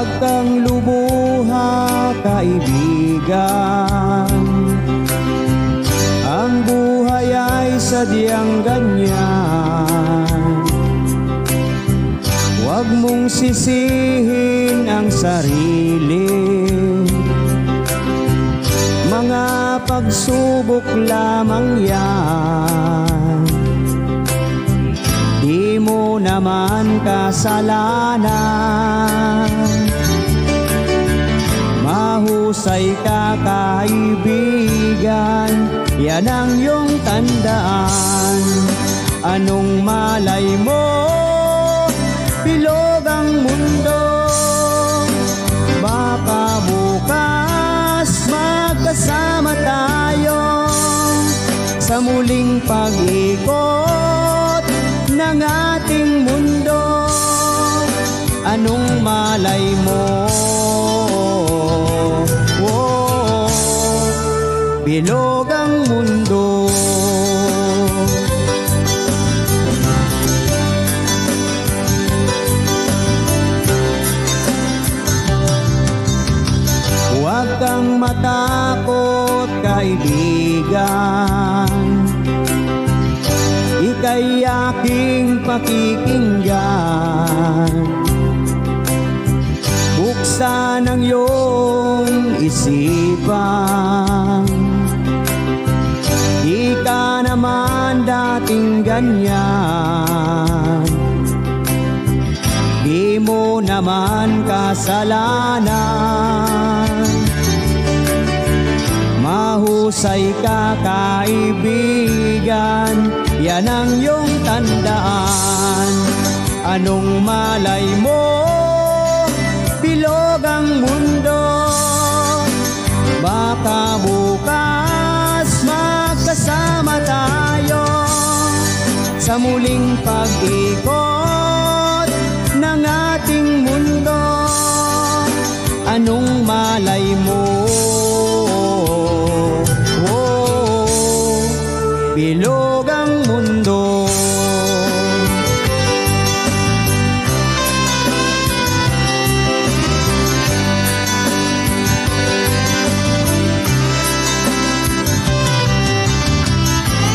Huwag kang lumuha, kaibigan. Ang buhay ay sadyang ganyan. Huwag mong sisihin ang sarili. Mga pagsubok lamang yan. Di mo naman kasalanan. Mahusay ka, kaibigan, yan ang iyong tandaan. Anong malay mo, bilog ang mundo. Baka bukas magkasama tayo sa muling pag-ikot ng ating mundo. Anong malay mo, bilog ang mundo. Huwag kang matakot, kaibigan. Ika'y aking pakikinggan. Buksan ang iyong isipan. Di ka naman dating ganyan. Di mo naman kasalanan. Mahusay ka, kaibigan, yan ang iyong tandaan. Anong malay mo, bilog ang mundo. Baka bukas magkasama tayo sa muling pag-ikot ng ating mundo. Anong malay mo, bilog ang mundo.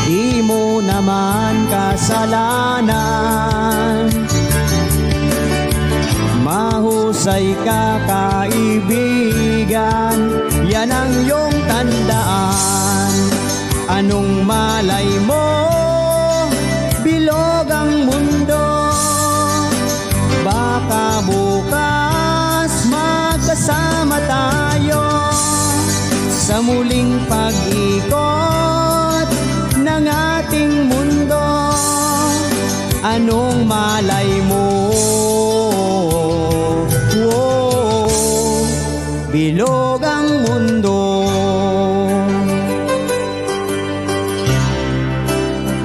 Di mo naman kasalanan. Mahusay ka, kaibigan, yan ang iyong tandaan. Anong malay mo, bilog ang mundo. Baka bukas magkasama tayo sa muling pag-ikot ng ating mundo. Anong malay mo, bilog ang mundo.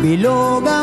Bilog ang